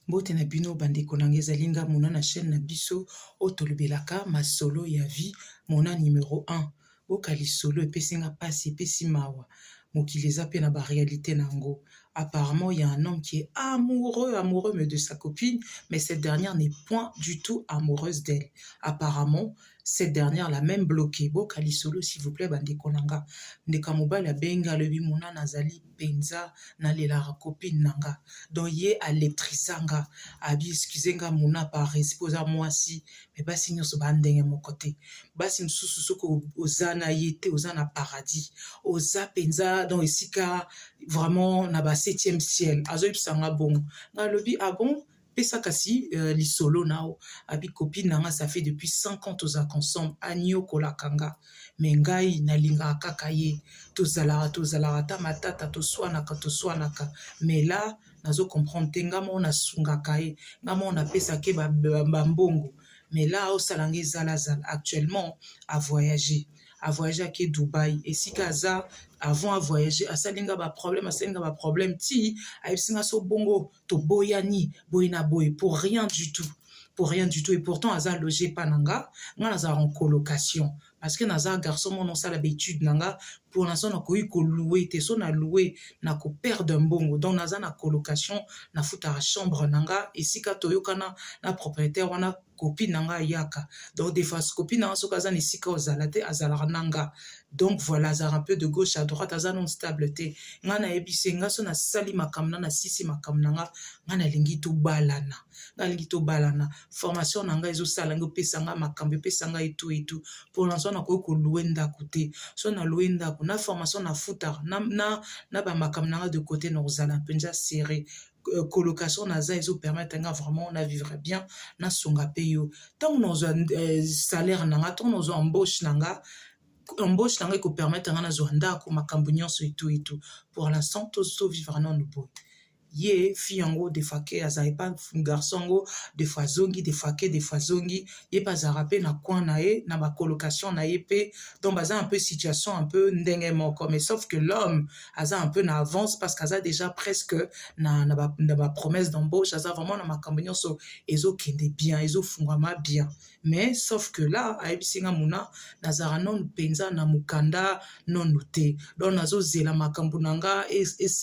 Mbote na bino bandeko na ngai ezali nga mona na chaîne na biso oyo tolobelaka masolo ya vie mona numéro 1. Boka lisolo epesi nga pasi epesi mawa. Mokili eza pe na ba réalité nango. Apparemment, il y a un homme qui est amoureux mais de sa copine, mais cette dernière n'est point du tout amoureuse d'elle. Apparemment, cette dernière l'a même bloqué. Boka lisolo s'il vous plaît bandeko nanga. Ndeka mobali abenga lobi mona nazali penza na lela copine nanga. Donc ye alectrisanga. Abi excusez nga mona par respect moi si mais basi nyonso bandenge mon côté. Basi msusu soko ozana yete ozana paradis. Oza penza dans esika vraiment na ba 7e ciel. Azo yipsanga bon. Nga lobi ah bon pesa kasi lisolo nao abi copine nanga ça fait depuis 5 ans toza ensemble anyo kolakanga mais ngai nalinga kaka ye tozala ta matata toswanaka mais là nazo comprendre te ngamo na sungaka ye ngamo na pesa ke mbongo mais là au salangi zala actuellement à voyager à Dubaï et si kaza avant à voyager asalinga ba problème ti ayesinga so bongo to boyani boyina boy pour rien du tout et pourtant aza logé pananga nga naza en colocation parce que naza garçon mon ça l'habitude nanga pour l'instant na koyi ko louer te so na louer na ko perdre mbongo donc naza na colocation na futa chambre nanga et si ka toyokana na propriétaire wana copine nanga yaka donc des fois copine nanga so kaza ni sika ozalate azala nanga donc voilà ça un peu de gauche à droite aza non stable te nga na ebise nga so na sali makamna na sisi makamna nga na lingi to balana formation nanga ezo sala ngo pesa nga makambe pesa nga et tout pour l'instant na ko louer ndako te so na louer ndako na formation na futa na ba makamna nga de côté na ozala penja serré colocation naza ezo permettre nga vraiment on a vivre bien na songa peyo tant nous salaire nanga tant nous embauche nanga ko permettre nga na zoanda ko makambo nyonso et tout pour l'instant to vivre non nous ye fille yango des fois ke azai pas garçon go des fois zongi ye pas zarapé na coin na ye na ba colocation na ye pe donc baza un peu situation un peu ndenge moko mais sauf que l'homme aza un peu na avance parce qu'aza déjà presque na ba promesse d'embauche aza vraiment na makambo nyonso ezo kende bien ezo fungama bien mais sauf que là ayebisinga muna nazara non penza na mukanda non noté donc nazo zela makambo nanga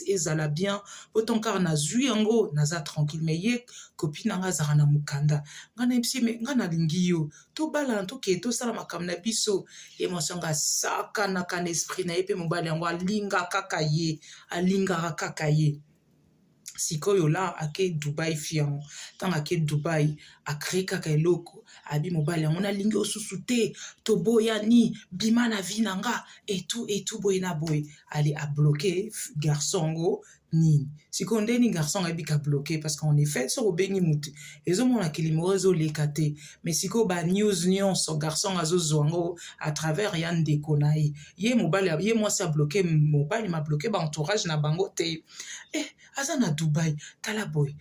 ezala bien autant car na zui yango naza tranquille mais ye copine nanga zara na mukanda ngana ipsi mais ngana lingi yo to bala to ke to sala makambo na biso ye mosanga saka na kan esprit na ye pe mobali yango alinga kaka ye sikoyo la ake Dubai fian tanga ake Dubai akre kaka eloko abi mobali yango na lingi osusu te to boyani bima na vinanga et tout boyina boy ali a bloqué garçon go ni siko ndeni garçon abi ka bloqué parce qu'en effet so obengi mutu ezo mona kilimo ezo lekate mais siko ba news nyonso garçon azo zwango à travers yan de konaï ye mobali ye moi ça bloqué mobali m'a bloqué ba entourage na bango te aza na Dubaï talaboy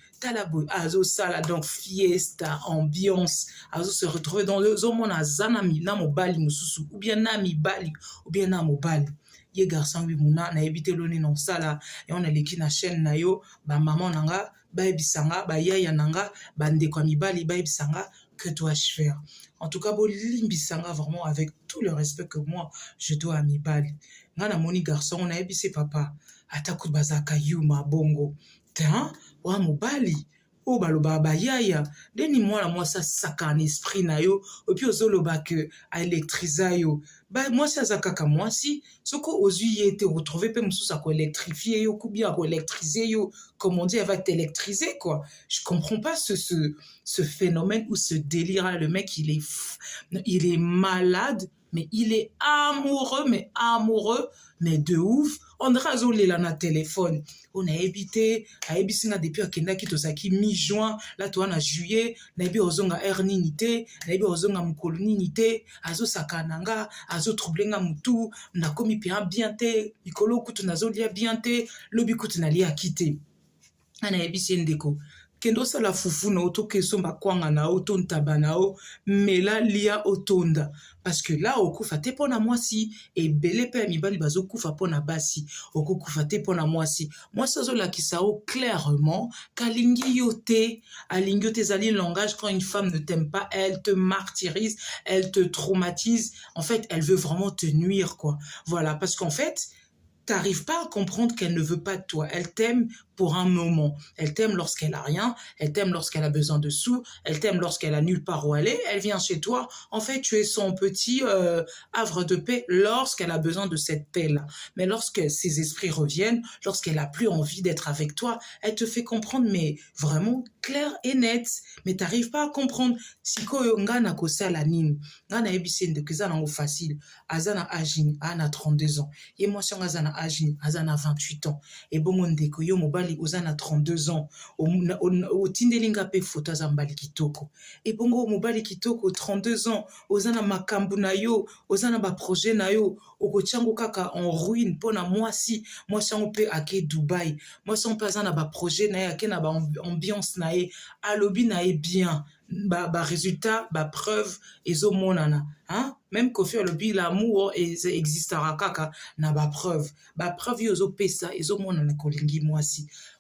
azo sala donc fiesta ambiance azo se retrouver dans le zomona zana na mobali mususu ou bien na mibali ou bien na mobali ye garçon wi muna na ebite loni non sala et on a leki na chaîne na yo ba maman nanga ba ebisanga ba yaya nanga ba ndeko mibali ba ebisanga que dois-je faire en tout cas bo limbisanga vraiment avec tout le respect que moi je dois à mibali ngana moni garçon na ebise papa ataku bazaka yuma bongo ta wa mobali o baloba bayaya deni moi ça saka en esprit na yo et puis ozoloba que a électriser yo ba moi ça zakaka moi si soko ozui été retrouver pe mususa ko électrifier yo kubia ko électriser yo comme on dit elle va t'électriser quoi je comprends pas ce phénomène ou ce délire là le mec il est malade mais il est amoureux mais de ouf on dirait azolela na téléphone on a évité a ebisinga depuis akenda ki tozaki mi-juin là toi na juillet na ebi ozonga nini na ebi ozonga mukolo nini te azo sakananga azo troublenga mutu na komi bien te mikolo kutu nazo lia bien te lobi kutu na lia kite ana ebisi ndeko kendo sala fufu na oto keso makwanga na oto ntaba na o mela lia otonda parce que là okufa te pona mwasi ebele pe mibali bazokufa pona basi okukufa te pona mwasi azolakisa o clairement kalingi yo te alingi yo te ezali langage quand une femme ne t'aime pas elle te martyrise elle te traumatise en fait elle veut vraiment te nuire quoi voilà parce qu'en fait t'arrives pas à comprendre qu'elle ne veut pas de toi. Elle t'aime pour un moment. Elle t'aime lorsqu'elle a rien. Elle t'aime lorsqu'elle a besoin de sous. Elle t'aime lorsqu'elle a nulle part où aller. Elle vient chez toi. En fait, tu es son petit havre de paix lorsqu'elle a besoin de cette paix-là. Mais lorsque ses esprits reviennent, lorsqu'elle a plus envie d'être avec toi, elle te fait comprendre, mais vraiment clair et net. Mais t'arrives pas à comprendre. Siko ngana kosala nini. Ngana ebisende kizana ngo facile. Azana ajin, ana 32 ans. Et moi, si on azana ajin, azana 28 ans. Et bon, mon deko, yo mobali, ozana 32 ans. O tindelinga pe foto azambali kitoko. Et bongo, mobali kitoko, 32 ans. Ozana makambu na yo, ozana ba projet na yo. Oko chango kaka en ruine, pona mwasi on pe ake Dubaï. Mwasi on pe azana ba projet na ye, ake na ba ambiance na ye. Alobi na ye bien. Ba résultat, ba preuve, ezo monana. Hein? Même Kofi alobi l'amour existera kaka na ba preuve. Ba preuve yo zo pesa, ezo monana kolingi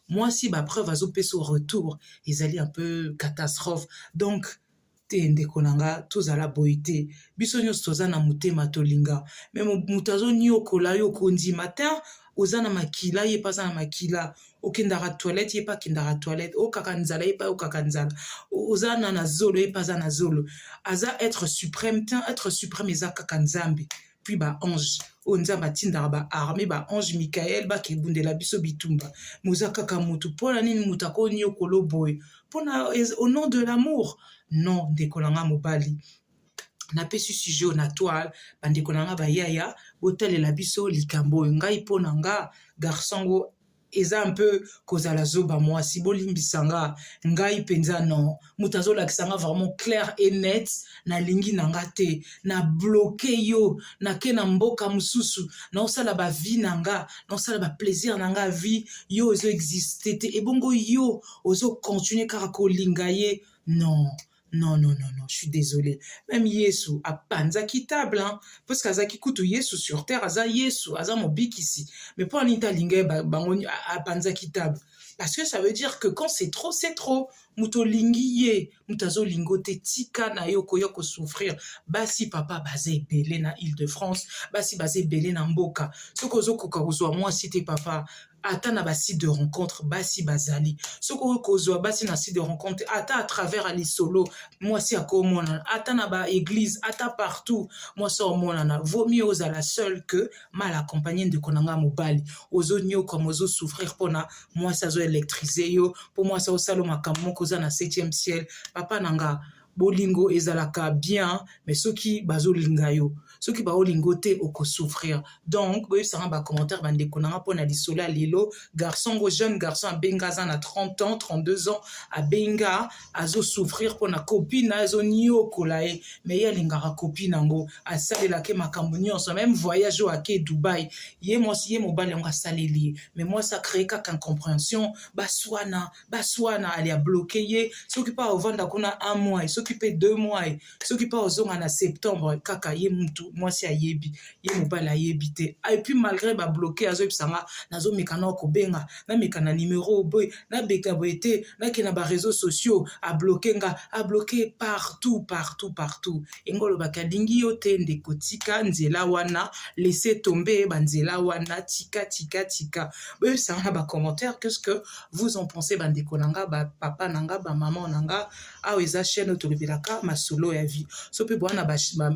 mwasi ba preuve azo pesa au retour, ezali un peu catastrophe. Donc te ndeko nanga tozala boye te biso nyonso toza na motema tolinga me moto azoniokola yo kondi matin oza na makila ye pa aza na makila okendaka toilette ye pa akendaka toilette okaka nzala ye pa okaka nzala oza na zolo ye pa aza na zolo aza être suprême eza kaka nzambe puis ba ange oyo nzambe atindaka ba armée ba ange Michael bakebundela biso bitumba moza kaka mutu mpona nini mutu akoniokola boye mpona au nom de l'amour non ndeko nanga mobali napesi sujet na toile bandeko nanga bayaya botalela biso likambo oyo ngai mpo na nga garçon ngo eza un peu kozala zoba mwasi bolimbisa nga ngai mpenza non moto azolakisa nga vraiment clair et net nalingi na nga te na bloke yo nake na mboka mosusu naosala bavie na nga naosala baplaisir na nga vie yo ozoexiste te ebongo yo ozocontinue kaka kolinga ye non. Non, je suis désolée. Même Yesu a panzaki table, hein. Parce qu'azaki kutu Yesu sur terre, aza Yesu, aza mobik ici. Mais pour Anita Lingay, a panzaki table. Parce que ça veut dire que quand c'est trop, c'est trop. Muto lingi ye, mutazo lingote tika na yoko yoko souffrir. Basi papa bazé belé na Île-de-France, basi bazé belé na mboka. Soko zoko kakuzwa moi cité papa. Ata na ba site de rencontre basi bazali soko kozwa basi na site de rencontre ata à travers ali solo moi si akomona ata na ba église ata partout moi so mona na vaut mieux ozala seul que mal accompagné de konanga mobali ozo nyo comme ozo souffrir pona moi ça zo électriser yo pour moi ça osalo makambo koza na 7e ciel papa nanga bolingo ezalaka bien mais soki bazolinga yo soki baolingo te oko souffrir donc boyebisanga bacommentaire bandeko nanga mpona lisolo ya lelo garçon ngo jeune garçon abenga aza na 30 ans 32 ans abenga azosouffrir mpona copine azoniokola ye mais ye alingaka copine yango asalelaki makambo nyonso même voyage oyo ake Dubaï ye mwasi ye mobali yango asaleli ye mais mwasi acrée kaka incompréhension baswana ali abloke ye soki mpa ovanda kuna 1 mois soki mpe 2 mois soki mpa ozonga na septembre kaka ye mutu mwasi ayebi ye mobali ayebi te et puis malgré babloke azoyebisanga nazomeka na kobenga nameka na numéro boye nabeka boye te nake na bareseau sociaux abloke nga abloke partout engolobaka alingi yo te ndeko tika nzela wana laisse tomber banzela wana tika boyebisanga na bacommentaire qu'est-ce que vous en pensez bandeko nanga bapapa nanga bamama nanga awa eza chaîne tolobelaka masolo ya vie so mpe bwana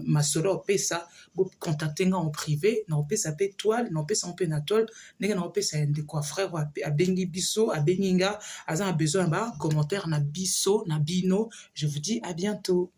masolo opesa bocontacte nga en privé na opesa mpe toile na opesa mpe na toile ndenge na opesa ya ndeko ya frère abengi biso abengi nga aza na besoin ya bacommentaire na biso na bino je vous dis à bientôt.